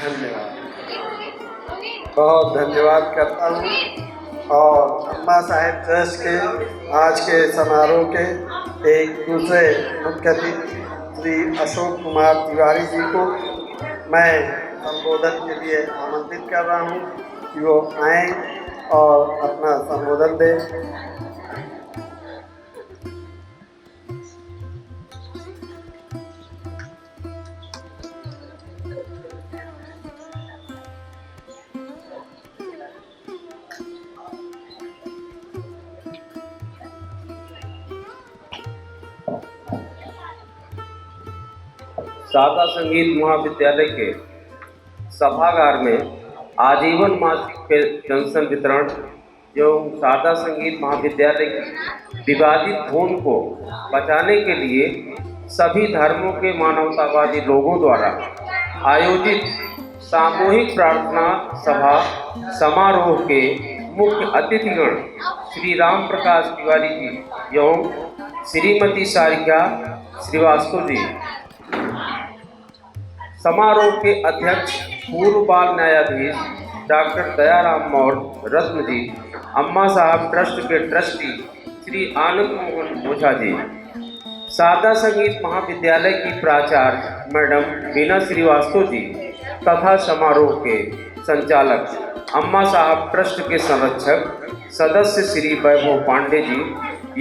धन्यवाद। बहुत धन्यवाद करता हूँ। और अम्मा साहेब ट्रस्ट के आज के समारोह के एक दूसरे मुख्य अतिथि श्री अशोक कुमार तिवारी जी को मैं संबोधन के लिए आमंत्रित कर रहा हूँ कि वो आएँ और अपना संबोधन दें। सादा संगीत महाविद्यालय के सभागार में आजीवन मासिक पेंशन वितरण एवं सादा संगीत महाविद्यालय की विवादित धुन को बचाने के लिए सभी धर्मों के मानवतावादी लोगों द्वारा आयोजित सामूहिक प्रार्थना सभा समारोह के मुख्य अतिथिगण श्री राम प्रकाश तिवारी जी एवं श्रीमती सारिका श्रीवास्तव जी, समारोह के अध्यक्ष पूर्व बाल न्यायाधीश डॉक्टर दयाराम मौर्य रत्न जी, अम्मा साहब ट्रस्ट के ट्रस्टी श्री आनंद मोहन ओझा जी, सादा संगीत महाविद्यालय की प्राचार्य मैडम बीना श्रीवास्तव जी तथा समारोह के संचालक अम्मा साहब ट्रस्ट के संरक्षक सदस्य श्री वैभव पांडे जी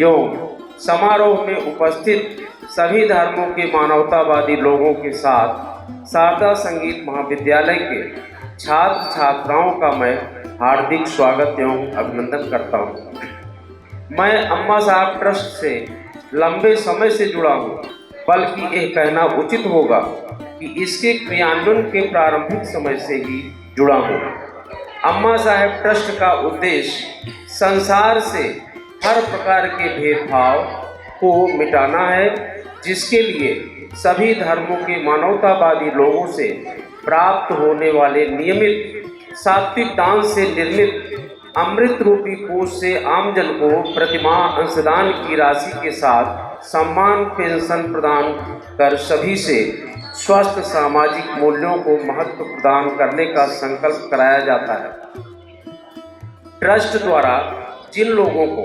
एवं समारोह में उपस्थित सभी धर्मों के मानवतावादी लोगों के साथ सादा संगीत महाविद्यालय के छात्र छात्राओं का मैं हार्दिक स्वागत एवं अभिनंदन करता हूं। मैं अम्मा साहब ट्रस्ट से लंबे समय से जुड़ा हूं, बल्कि यह कहना उचित होगा कि इसके क्रियान्वयन के प्रारंभिक समय से ही जुड़ा हूं। अम्मा साहब ट्रस्ट का उद्देश्य संसार से हर प्रकार के भेदभाव को मिटाना है, जिसके लिए सभी धर्मों के मानवतावादी लोगों से प्राप्त होने वाले नियमित सात्विक दान से निर्मित अमृत रूपी कोष से आमजन को प्रतिमाह अंशदान की राशि के साथ सम्मान पेंशन प्रदान कर सभी से स्वस्थ सामाजिक मूल्यों को महत्व प्रदान करने का संकल्प कराया जाता है। ट्रस्ट द्वारा जिन लोगों को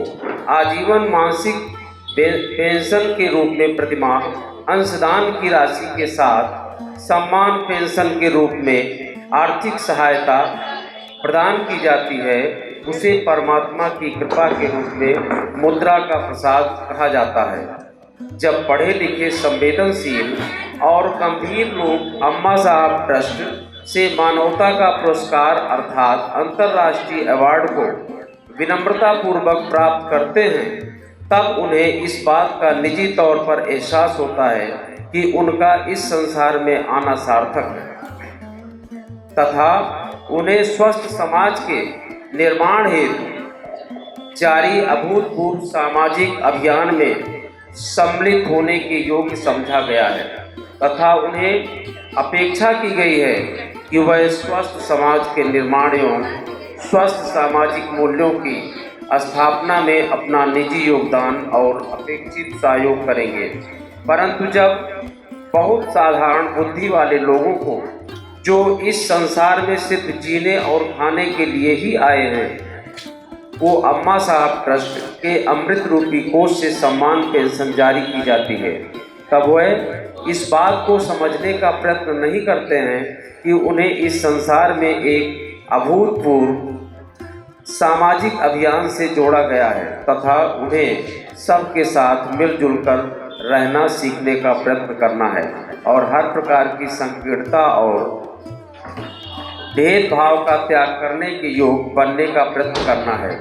आजीवन मासिक पेंशन के रूप में प्रतिमाह अंशदान की राशि के साथ सम्मान पेंशन के रूप में आर्थिक सहायता प्रदान की जाती है, उसे परमात्मा की कृपा के रूप में मुद्रा का प्रसाद कहा जाता है। जब पढ़े लिखे संवेदनशील और गंभीर लोग अम्मा साहब ट्रस्ट से मानवता का पुरस्कार अर्थात अंतर्राष्ट्रीय अवार्ड को विनम्रतापूर्वक प्राप्त करते हैं, तब उन्हें इस बात का निजी तौर पर एहसास होता है कि उनका इस संसार में आना सार्थक है तथा उन्हें स्वस्थ समाज के निर्माण हेतु जारी अभूतपूर्व सामाजिक अभियान में सम्मिलित होने के योग्य समझा गया है तथा उन्हें अपेक्षा की गई है कि वह स्वस्थ समाज के निर्माण एवं स्वस्थ सामाजिक मूल्यों की स्थापना में अपना निजी योगदान और अपेक्षित सहयोग करेंगे। परंतु जब बहुत साधारण बुद्धि वाले लोगों को, जो इस संसार में सिर्फ जीने और खाने के लिए ही आए हैं, वो अम्मा साहब ट्रस्ट के अमृत रूपी कोष से सम्मान पेंशन जारी की जाती है, तब वह इस बात को समझने का प्रयत्न नहीं करते हैं कि उन्हें इस संसार में एक अभूतपूर्व सामाजिक अभियान से जोड़ा गया है तथा उन्हें सबके साथ मिलजुल कर रहना सीखने का प्रयत्न करना है और हर प्रकार की संकीर्णता और भेदभाव का त्याग करने के योग बनने का प्रयत्न करना है।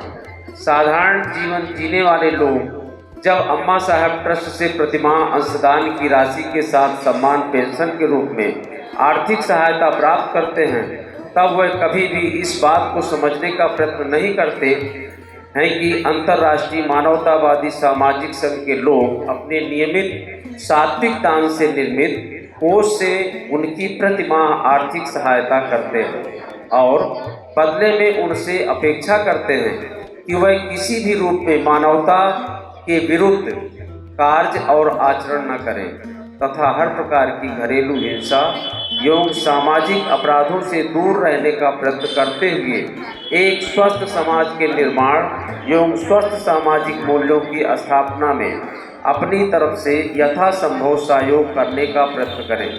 साधारण जीवन जीने वाले लोग जब अम्मा साहब ट्रस्ट से प्रतिमाह अंशदान की राशि के साथ सम्मान पेंशन के रूप में आर्थिक सहायता प्राप्त करते हैं, तब वह कभी भी इस बात को समझने का प्रयत्न नहीं करते हैं कि अंतर्राष्ट्रीय मानवतावादी सामाजिक संघ के लोग अपने नियमित सात्विक दान से निर्मित कोष से उनकी प्रतिमाह आर्थिक सहायता करते हैं और बदले में उनसे अपेक्षा करते हैं कि वह किसी भी रूप में मानवता के विरुद्ध कार्य और आचरण न करें तथा हर प्रकार की घरेलू हिंसा, एवं सामाजिक अपराधों से दूर रहने का प्रयत्न करते हुए एक स्वस्थ समाज के निर्माण एवं स्वस्थ सामाजिक मूल्यों की स्थापना में अपनी तरफ से यथासंभव सहयोग करने का प्रयत्न करें।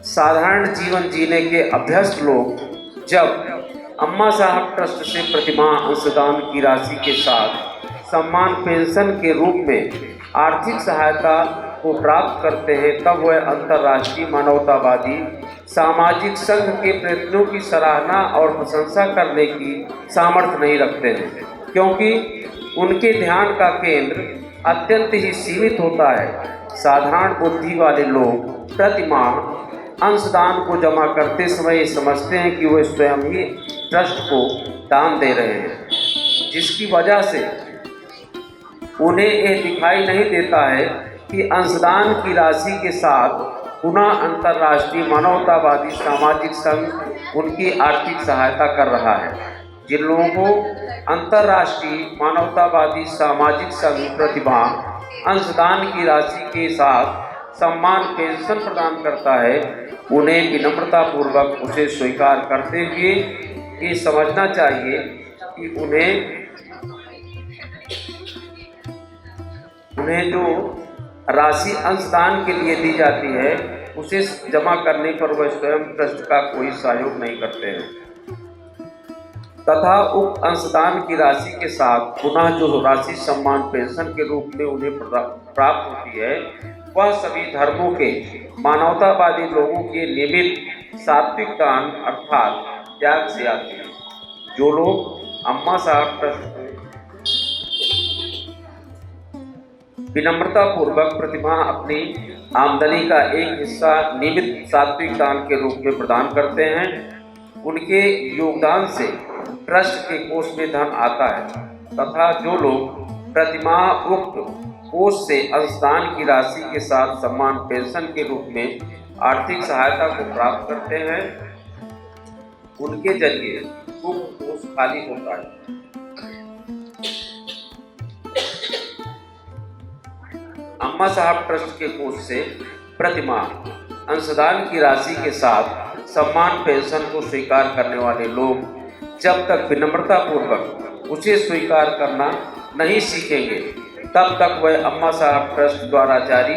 साधारण जीवन जीने के अभ्यस्त लोग जब अम्मा साहब ट्रस्ट से प्रतिमाह अंशदान की राशि के साथ सम्मान पेंशन के रूप में आर्थिक सहायता को प्राप्त करते हैं, तब वह अंतर्राष्ट्रीय मानवतावादी सामाजिक संघ के प्रयत्नों की सराहना और प्रशंसा करने की सामर्थ्य नहीं रखते हैं, क्योंकि उनके ध्यान का केंद्र अत्यंत ही सीमित होता है। साधारण बुद्धि वाले लोग प्रतिमाह अंशदान को जमा करते समय ये समझते हैं कि वे स्वयं ही ट्रस्ट को दान दे रहे हैं, जिसकी वजह से उन्हें यह दिखाई नहीं देता है कि अंशदान की राशि के साथ पुनः अंतर्राष्ट्रीय मानवतावादी सामाजिक संघ उनकी आर्थिक सहायता कर रहा है। जिन लोगों को अंतर्राष्ट्रीय मानवतावादी सामाजिक संघ प्रतिमाह अंशदान की राशि के साथ सम्मान पेंशन प्रदान करता है, उन्हें विनम्रतापूर्वक उसे स्वीकार करते हुए ये समझना चाहिए कि उन्हें जो राशि अंशदान के लिए दी जाती है उसे जमा करने पर वह स्वयं ट्रस्ट का कोई सहयोग नहीं करते हैं, तथा उक्त अंशदान की राशि के साथ पुनः जो राशि सम्मान पेंशन के रूप में उन्हें प्राप्त होती है वह सभी धर्मों के मानवतावादी लोगों के नियमित सात्विक दान अर्थात त्याग से आती है। जो लोग अम्मा साहब ट्रस्ट विनम्रता पूर्वक प्रतिमाह अपनी आमदनी का एक हिस्सा नियमित सात्विक दान के रूप में प्रदान करते हैं, उनके योगदान से ट्रस्ट के कोष में धन आता है, तथा जो लोग प्रतिमाह उक्त कोष से अंशदान की राशि के साथ सम्मान पेंशन के रूप में आर्थिक सहायता को प्राप्त करते हैं, उनके जरिए उक्त कोष खाली होता है। अम्मा साहब ट्रस्ट के कोष से प्रतिमाह अंशदान की राशि के साथ सम्मान पेंशन को स्वीकार करने वाले लोग जब तक विनम्रता पूर्वक उसे स्वीकार करना नहीं सीखेंगे, तब तक वह अम्मा साहब ट्रस्ट द्वारा जारी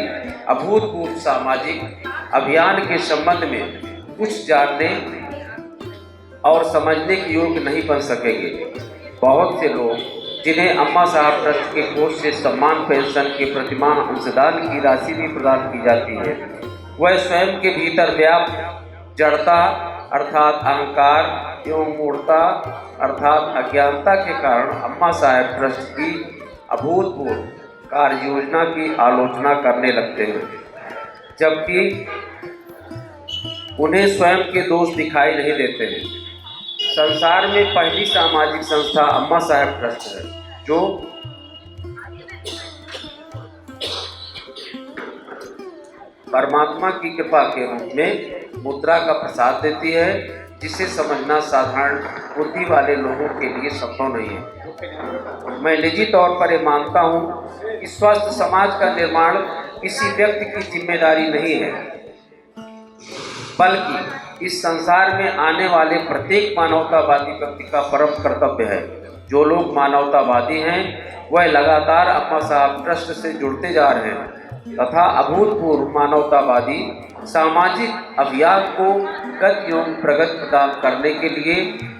अभूतपूर्व सामाजिक अभियान के संबंध में कुछ जानने और समझने के योग्य नहीं बन सकेंगे। बहुत से लोग जिन्हें अम्मा साहब ट्रस्ट के कोष से सम्मान पेंशन के प्रतिमाह अंशदान की राशि भी प्रदान की जाती है, वह स्वयं के भीतर व्याप्त जड़ता अर्थात अहंकार एवं मूढ़ता अर्थात अज्ञानता के कारण अम्मा साहब ट्रस्ट की अभूतपूर्व कार्य योजना की आलोचना करने लगते हैं, जबकि उन्हें स्वयं के दोष दिखाई नहीं देते हैं। संसार में पहली सामाजिक संस्था अम्मा साहब ट्रस्ट है, जो परमात्मा की कृपा के रूप में मुद्रा का प्रसाद देती है, जिसे समझना साधारण बुद्धि वाले लोगों के लिए संभव नहीं है। मैं निजी तौर पर ये मानता हूँ कि स्वस्थ समाज का निर्माण किसी व्यक्ति की जिम्मेदारी नहीं है, बल्कि इस संसार में आने वाले प्रत्येक मानवतावादी व्यक्ति का परम कर्तव्य है। जो लोग मानवतावादी हैं वह लगातार अम्मा साहब ट्रस्ट से जुड़ते जा रहे हैं तथा अभूतपूर्व मानवतावादी सामाजिक अभियान को गति एवं प्रगति प्रदान करने के लिए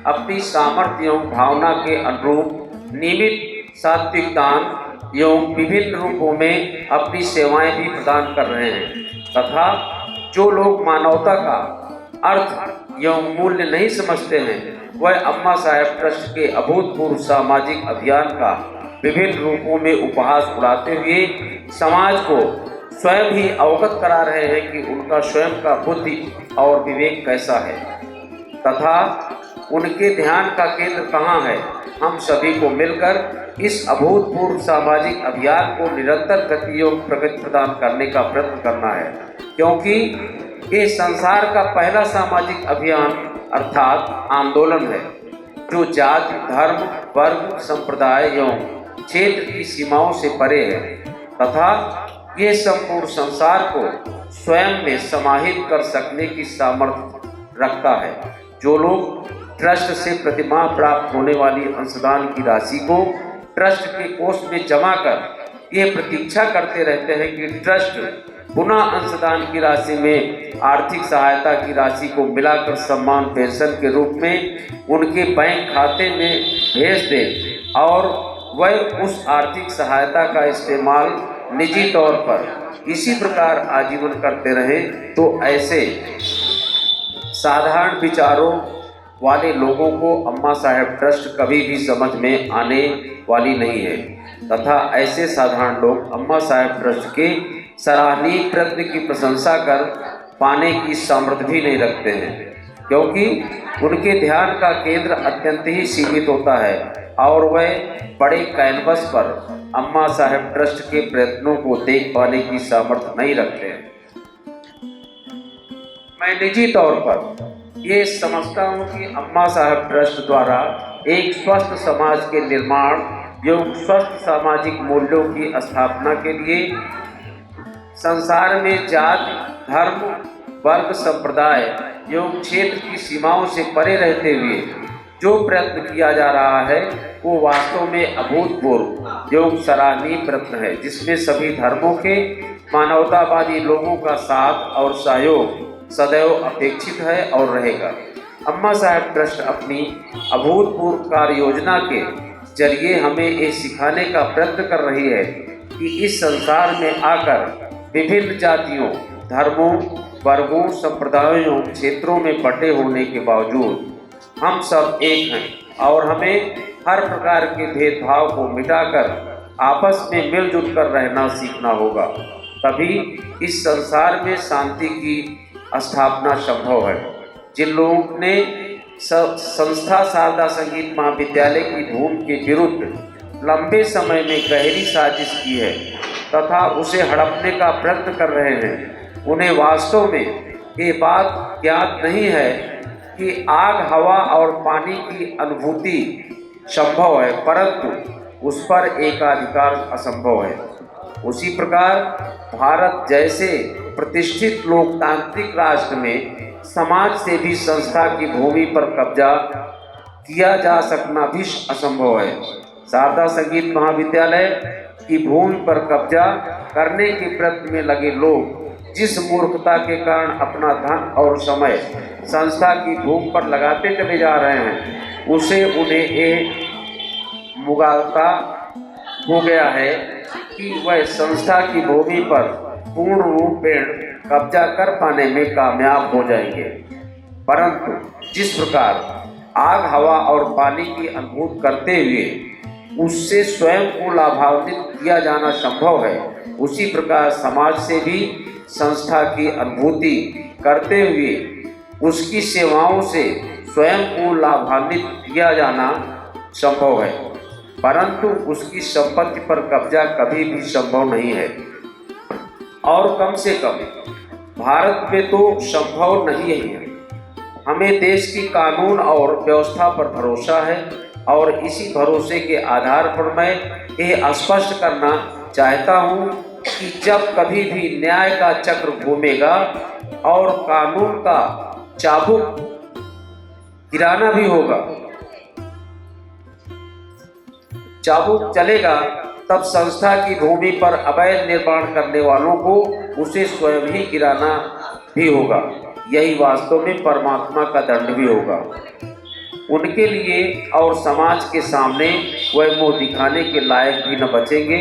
अपनी सामर्थ्य एवं भावना के अनुरूप नियमित सात्विक दान एवं विभिन्न रूपों में अपनी सेवाएं भी प्रदान कर रहे हैं, तथा जो लोग मानवता का अर्थ एवं मूल्य नहीं समझते हैं वह अम्मा साहब ट्रस्ट के अभूतपूर्व सामाजिक अभियान का विभिन्न रूपों में उपहास उड़ाते हुए समाज को स्वयं ही अवगत करा रहे हैं कि उनका स्वयं का बुद्धि और विवेक कैसा है तथा उनके ध्यान का केंद्र कहाँ है। हम सभी को मिलकर इस अभूतपूर्व सामाजिक अभियान को निरंतर गति एवं प्रगति प्रदान करने का प्रयत्न करना है, क्योंकि ये संसार का पहला सामाजिक अभियान अर्थात आंदोलन है, जो जाति धर्म वर्ग संप्रदाय एवं क्षेत्र की सीमाओं से परे है तथा ये संपूर्ण संसार को स्वयं में समाहित कर सकने की सामर्थ्य रखता है। जो लोग ट्रस्ट से प्रतिमाह प्राप्त होने वाली अंशदान की राशि को ट्रस्ट के कोष में जमा कर ये प्रतीक्षा करते रहते हैं कि ट्रस्ट पुनः अंशदान की राशि में आर्थिक सहायता की राशि को मिलाकर सम्मान पेंशन के रूप में उनके बैंक खाते में भेज दे और वह उस आर्थिक सहायता का इस्तेमाल निजी तौर पर इसी प्रकार आजीवन करते रहे, तो ऐसे साधारण विचारों वाले लोगों को अम्मा साहेब ट्रस्ट कभी भी समझ में आने वाली नहीं है तथा ऐसे साधारण लोग अम्मा साहेब ट्रस्ट के सराहनीय प्रयत्न की प्रशंसा कर पाने की सामर्थ्य भी नहीं रखते हैं, क्योंकि उनके ध्यान का केंद्र अत्यंत ही सीमित होता है और वह बड़े कैनवस पर अम्मा साहेब ट्रस्ट के प्रयत्नों को देख पाने की सामर्थ्य नहीं रखते हैं। मैं निजी तौर पर ये समझता हूँ कि अम्मा साहब ट्रस्ट द्वारा एक स्वस्थ समाज के निर्माण एवं स्वस्थ सामाजिक मूल्यों की स्थापना के लिए संसार में जाति, धर्म, वर्ग, संप्रदाय एवं क्षेत्र की सीमाओं से परे रहते हुए जो प्रयत्न किया जा रहा है वो वास्तव में अभूतपूर्व एवं सराहनीय प्रयत्न है, जिसमें सभी धर्मों के मानवतावादी लोगों का साथ और सहयोग सदैव अपेक्षित है और रहेगा। अम्मा साहेब ट्रस्ट अपनी अभूतपूर्व कार्य योजना के जरिए हमें ये सिखाने का प्रयत्न कर रही है कि इस संसार में आकर विभिन्न जातियों, धर्मों, वर्गों, संप्रदायों, क्षेत्रों में बंटे होने के बावजूद हम सब एक हैं और हमें हर प्रकार के भेदभाव को मिटाकर आपस में मिलजुल कर रहना सीखना होगा। तभी इस संसार में शांति की स्थापना संभव है। जिन लोगों ने संस्था शारदा संगीत महाविद्यालय की भूमि के विरुद्ध लंबे समय में गहरी साजिश की है तथा उसे हड़पने का प्रयत्न कर रहे हैं, उन्हें वास्तव में ये बात ज्ञात नहीं है कि आग, हवा और पानी की अनुभूति संभव है, परंतु उस पर एकाधिकार असंभव है। उसी प्रकार भारत जैसे प्रतिष्ठित लोकतांत्रिक राष्ट्र में समाज से भी संस्था की भूमि पर कब्जा किया जा सकना भी असंभव है। शारदा संगीत महाविद्यालय की भूमि पर कब्जा करने के प्रयत्न में लगे लोग जिस मूर्खता के कारण अपना धन और समय संस्था की भूमि पर लगाते चले जा रहे हैं, उसे उन्हें ये मुगालता हो गया है कि वह संस्था की भूमि पर पूर्ण रूपेण कब्जा कर पाने में कामयाब हो जाएंगे। परंतु जिस प्रकार आग, हवा और पानी की अनुभूति करते हुए उससे स्वयं को लाभान्वित किया जाना संभव है, उसी प्रकार समाज से भी संस्था की अनुभूति करते हुए उसकी सेवाओं से स्वयं को लाभान्वित किया जाना संभव है, परंतु उसकी संपत्ति पर कब्जा कभी भी संभव नहीं है और कम से कम भारत में तो संभव नहीं है। हमें देश की कानून और व्यवस्था पर भरोसा है और इसी भरोसे के आधार पर मैं ये स्पष्ट करना चाहता हूँ कि जब कभी भी न्याय का चक्र घूमेगा और कानून का चाबुक गिराना भी होगा, चाबुक चलेगा, तब संस्था की भूमि पर अवैध निर्माण करने वालों को उसे स्वयं ही गिराना भी होगा। यही वास्तव में परमात्मा का दंड भी होगा। उनके लिए और समाज के सामने वह मुँह दिखाने के लायक भी न बचेंगे।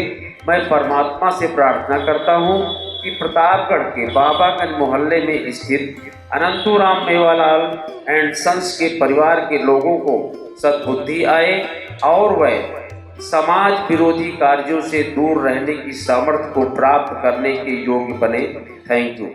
मैं परमात्मा से प्रार्थना करता हूँ कि प्रतापगढ़ के बाबागंज मोहल्ले में स्थित अनंतुराम मेवालाल एंड सन्स के परिवार के लोगों को सद्बुद्धि आए और वह समाज विरोधी कार्यों से दूर रहने की सामर्थ्य को प्राप्त करने के योग्य बने। Thank you.